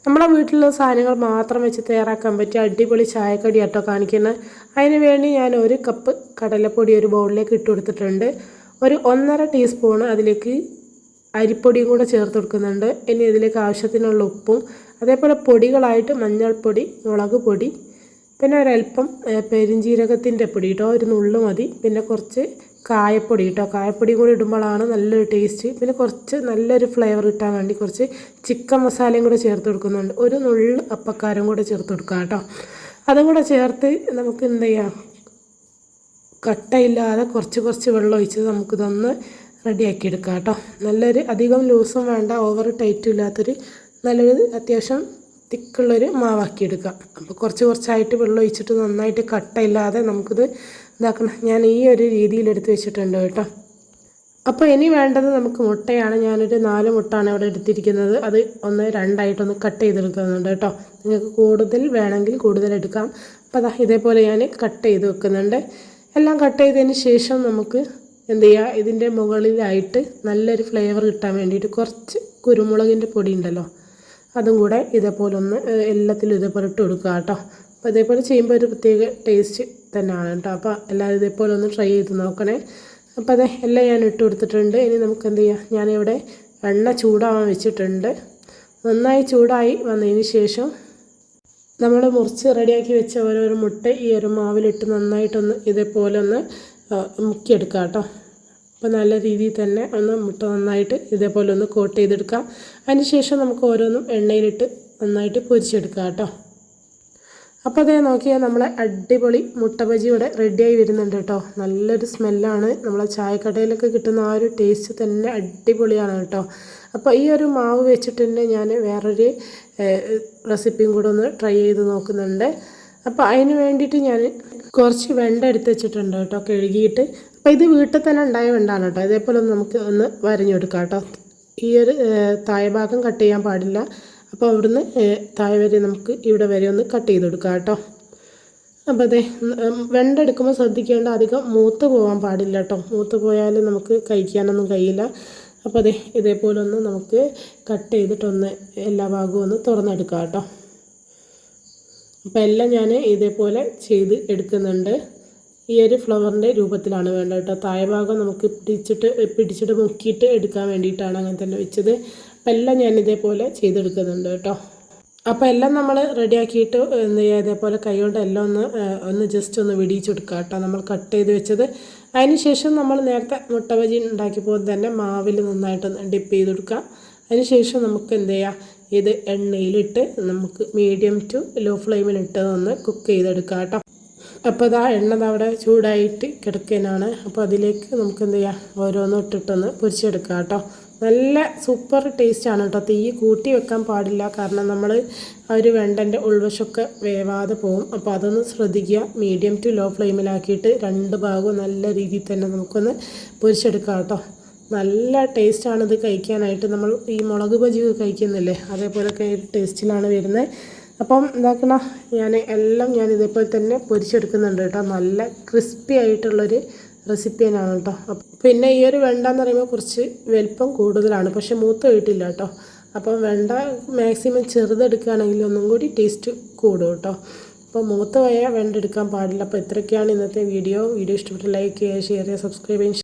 നമ്മളെ വീട്ടിലുള്ള സാധനങ്ങൾ മാത്രം വെച്ച് തയ്യാറാക്കാൻ പറ്റിയ അടിപൊളി ചായക്കടി ആട്ടോ കാണിക്കുന്നത്. അതിന് വേണ്ടി ഞാൻ 1 കപ്പ് കടലപ്പൊടി ഒരു ബൗളിലേക്ക് ഇട്ട് കൊടുത്തിട്ടുണ്ട്. ഒരു 1.5 ടീസ്പൂൺ അതിലേക്ക് അരിപ്പൊടിയും കൂടെ ചേർത്ത് കൊടുക്കുന്നുണ്ട്. ഇനി ഇതിലേക്ക് ആവശ്യത്തിനുള്ള ഉപ്പും അതേപോലെ പൊടികളായിട്ട് മഞ്ഞൾപ്പൊടി, മുളക് പൊടി, പിന്നെ ഒരല്പം പെരിഞ്ജീരകത്തിൻ്റെ പൊടി കേട്ടോ, ഒരു നുള്ളു മതി. പിന്നെ കുറച്ച് കായപ്പൊടി കേട്ടോ, കായപ്പൊടി കൂടി ഇടുമ്പോഴാണ് നല്ലൊരു ടേസ്റ്റ്. പിന്നെ കുറച്ച് നല്ലൊരു ഫ്ലേവർ കിട്ടാൻ വേണ്ടി കുറച്ച് ചിക്കൻ മസാലയും കൂടെ ചേർത്ത് കൊടുക്കുന്നുണ്ട്. ഒരു നുള്ളു അപ്പക്കാരം കൂടെ ചേർത്ത് കൊടുക്കുക കേട്ടോ. അതും കൂടെ ചേർത്ത് നമുക്ക് എന്ത് ചെയ്യാം, കട്ടയില്ലാതെ കുറച്ച് വെള്ളം ഒഴിച്ച് നമുക്കിതൊന്ന് റെഡിയാക്കി എടുക്കാം കേട്ടോ. നല്ലൊരു അധികം ലൂസും വേണ്ട, ഓവർ ടൈറ്റും ഇല്ലാത്തൊരു നല്ലൊരു അത്യാവശ്യം തിക്കുള്ളൊരു മാവാക്കി എടുക്കാം. അപ്പോൾ കുറച്ചായിട്ട് വെള്ളം ഒഴിച്ചിട്ട് നന്നായിട്ട് കട്ടയില്ലാതെ നമുക്കിത് ഇതാക്കണം. ഞാൻ ഈ ഒരു രീതിയിൽ എടുത്ത് വെച്ചിട്ടുണ്ട് കേട്ടോ. അപ്പോൾ ഇനി വേണ്ടത് നമുക്ക് മുട്ടയാണ്. ഞാനൊരു 4 മുട്ടയാണ് ഇവിടെ എടുത്തിരിക്കുന്നത്. അത് 2 കട്ട് ചെയ്തെടുക്കുന്നുണ്ട് കേട്ടോ. നിങ്ങൾക്ക് കൂടുതൽ വേണമെങ്കിൽ കൂടുതൽ എടുക്കാം. അപ്പോൾ അതാ ഇതേപോലെ ഞാൻ കട്ട് ചെയ്ത് വെക്കുന്നുണ്ട്. എല്ലാം കട്ട് ചെയ്തതിന് ശേഷം നമുക്ക് എന്ത് ചെയ്യുക, ഇതിൻ്റെ മുകളിലായിട്ട് നല്ലൊരു ഫ്ലേവർ കിട്ടാൻ വേണ്ടിയിട്ട് കുറച്ച് കുരുമുളകിൻ്റെ പൊടി ഉണ്ടല്ലോ, അതും കൂടെ ഇതേപോലെ ഒന്ന് എല്ലാത്തിലും ഇതേപോലെ ഇട്ട് കൊടുക്കുക കേട്ടോ. അപ്പോൾ ഇതേപോലെ ചെയ്യുമ്പോൾ ഒരു പ്രത്യേക ടേസ്റ്റ് തന്നെയാണ് കേട്ടോ. അപ്പോൾ എല്ലാവരും ഇതേപോലെ ഒന്ന് ട്രൈ ചെയ്ത് നോക്കണേ. അപ്പോൾ അതെ എല്ലാം ഞാൻ ഇട്ട് കൊടുത്തിട്ടുണ്ട്. ഇനി നമുക്ക് എന്ത് ചെയ്യാം, ഞാനിവിടെ എണ്ണ ചൂടാവാൻ വെച്ചിട്ടുണ്ട്. നന്നായി ചൂടായി വന്നതിന് ശേഷം നമ്മൾ മുറിച്ച് റെഡിയാക്കി വെച്ച ഓരോരോ മുട്ട ഈ ഒരു മാവിലിട്ട് നന്നായിട്ടൊന്ന് ഇതേപോലെ ഒന്ന് മുക്കിയെടുക്കാം കേട്ടോ. അപ്പോൾ നല്ല രീതിയിൽ തന്നെ ഒന്ന് മുട്ട നന്നായിട്ട് ഇതേപോലെ ഒന്ന് കോട്ട് ചെയ്തെടുക്കാം. അതിന് ശേഷം നമുക്ക് ഓരോന്നും എണ്ണയിലിട്ട് നന്നായിട്ട് പൊരിച്ചെടുക്കാം കേട്ടോ. അപ്പോൾ അതേ നോക്കിയാൽ നമ്മളെ അടിപൊളി മുട്ട ബജി ഇവിടെ റെഡിയായി വരുന്നുണ്ട് കേട്ടോ. നല്ലൊരു സ്മെല്ലാണ്. നമ്മളെ ചായക്കടയിലൊക്കെ കിട്ടുന്ന ആ ഒരു ടേസ്റ്റ് തന്നെ അടിപൊളിയാണ് കേട്ടോ. അപ്പോൾ ഈ ഒരു മാവ് വെച്ചിട്ട് തന്നെ ഞാൻ വേറൊരു റെസിപ്പിയും കൂടെ ഒന്ന് ട്രൈ ചെയ്ത് നോക്കുന്നുണ്ട്. അപ്പോൾ അതിന് വേണ്ടിയിട്ട് ഞാൻ കുറച്ച് വെണ്ട എടുത്ത് വെച്ചിട്ടുണ്ട് കേട്ടോ, കഴുകിയിട്ട്. അപ്പോൾ ഇത് വീട്ടിൽ തന്നെ ഉണ്ടായ വെണ്ടാണ് കേട്ടോ. ഇതേപോലെ ഒന്ന് നമുക്ക് ഒന്ന് വരഞ്ഞെടുക്കാം കേട്ടോ. ഈ ഒരു താഴെ ഭാഗം കട്ട് ചെയ്യാൻ പാടില്ല. അപ്പോൾ അവിടുന്ന് താഴെ വരെ നമുക്ക് ഇവിടെ വരെ ഒന്ന് കട്ട് ചെയ്ത് കൊടുക്കാം കേട്ടോ. അപ്പോൾ അതെ വെണ്ട എടുക്കുമ്പോൾ ശ്രദ്ധിക്കേണ്ട, അധികം മൂത്ത് പോകാൻ പാടില്ല കേട്ടോ. മൂത്ത് പോയാൽ നമുക്ക് കഴിക്കാനൊന്നും കഴിയില്ല. അപ്പോൾ അതെ ഇതേപോലെ ഒന്ന് നമുക്ക് കട്ട് ചെയ്തിട്ടൊന്ന് എല്ലാ ഭാഗവും ഒന്ന് തുറന്നെടുക്കാം കേട്ടോ. അപ്പോൾ എല്ലാം ഞാൻ ഇതേപോലെ ചെയ്ത് എടുക്കുന്നുണ്ട്. ഈ ഒരു ഫ്ലവറിൻ്റെ രൂപത്തിലാണ് വേണ്ടത് കേട്ടോ. താഴെ ഭാഗം നമുക്ക് പിടിച്ചിട്ട് മുക്കിയിട്ട് എടുക്കാൻ വേണ്ടിയിട്ടാണ് അങ്ങനെ തന്നെ വെച്ചത്. അപ്പോൾ എല്ലാം ഞാൻ ഇതേപോലെ ചെയ്തെടുക്കുന്നുണ്ട് കേട്ടോ. അപ്പോൾ എല്ലാം നമ്മൾ റെഡിയാക്കിയിട്ട് എന്ത് ചെയ്യുക, ഇതേപോലെ കൈകൊണ്ട് എല്ലാം ഒന്ന് ജസ്റ്റ് ഒന്ന് വിടിയിച്ചെടുക്കുക കേട്ടോ, നമ്മൾ കട്ട് ചെയ്ത് വെച്ചത്. അതിന് ശേഷം നമ്മൾ നേരത്തെ മുട്ട ബജി ഉണ്ടാക്കിയപ്പോൾ തന്നെ മാവിൽ നന്നായിട്ടൊന്ന് ഡിപ്പ് ചെയ്ത് കൊടുക്കുക. അതിന് ശേഷം നമുക്ക് എന്ത് ചെയ്യാം, ഇത് എണ്ണയിലിട്ട് നമുക്ക് മീഡിയം ടു ലോ ഫ്ലെയിമിലിട്ട് ഒന്ന് കുക്ക് ചെയ്തെടുക്കാം കേട്ടോ. അപ്പോൾ ഇതാ എണ്ണ അവിടെ ചൂടായിട്ട് കിടക്കാനാണ്. അപ്പോൾ അതിലേക്ക് നമുക്ക് എന്ത് ചെയ്യാം, ഓരോന്നും ഇട്ടിട്ടൊന്ന് പൊരിച്ചെടുക്കാം കേട്ടോ. നല്ല സൂപ്പർ ടേസ്റ്റാണ് കേട്ടോ. തീ കൂട്ടി വെക്കാൻ പാടില്ല, കാരണം നമ്മൾ ആ ഒരു വെണ്ടൻ്റെ ഉൾവശമൊക്കെ വേവാതെ പോകും. അപ്പോൾ അതൊന്ന് ശ്രദ്ധിക്കുക. മീഡിയം ടു ലോ ഫ്ലെയിമിലാക്കിയിട്ട് 2 ഭാഗവും നല്ല രീതിയിൽ തന്നെ നമുക്കൊന്ന് പൊരിച്ചെടുക്കാം കേട്ടോ. നല്ല ടേസ്റ്റാണിത് കഴിക്കാനായിട്ട്. നമ്മൾ ഈ മുളക് ബജി കഴിക്കുന്നില്ലേ, അതേപോലെയൊക്കെ ടേസ്റ്റിലാണ് വരുന്നത്. അപ്പം എന്താക്കണം, ഞാൻ ഇതേപോലെ തന്നെ പൊരിച്ചെടുക്കുന്നുണ്ട് കേട്ടോ. നല്ല ക്രിസ്പി ആയിട്ടുള്ളൊരു റെസിപ്പി തന്നെയാണ് കേട്ടോ. പിന്നെ ഈ ഒരു വെണ്ട എന്ന് പറയുമ്പോൾ കുറച്ച് വലിപ്പം കൂടുതലാണ്, പക്ഷെ മൂത്ത് പോയിട്ടില്ല കേട്ടോ. അപ്പം വെണ്ട മാക്സിമം ചെറുതെടുക്കുകയാണെങ്കിൽ ഒന്നും കൂടി ടേസ്റ്റ് കൂടും കേട്ടോ. അപ്പോൾ മൂത്ത് പോയാൽ വെണ്ട എടുക്കാൻ പാടില്ല. അപ്പോൾ ഇത്രയൊക്കെയാണ് ഇന്നത്തെ വീഡിയോ. ഇഷ്ടപ്പെട്ട് ലൈക്ക് ചെയ്യുക, ഷെയർ ചെയ്യുക, സബ്സ്ക്രൈബ് ചെയ്യുക.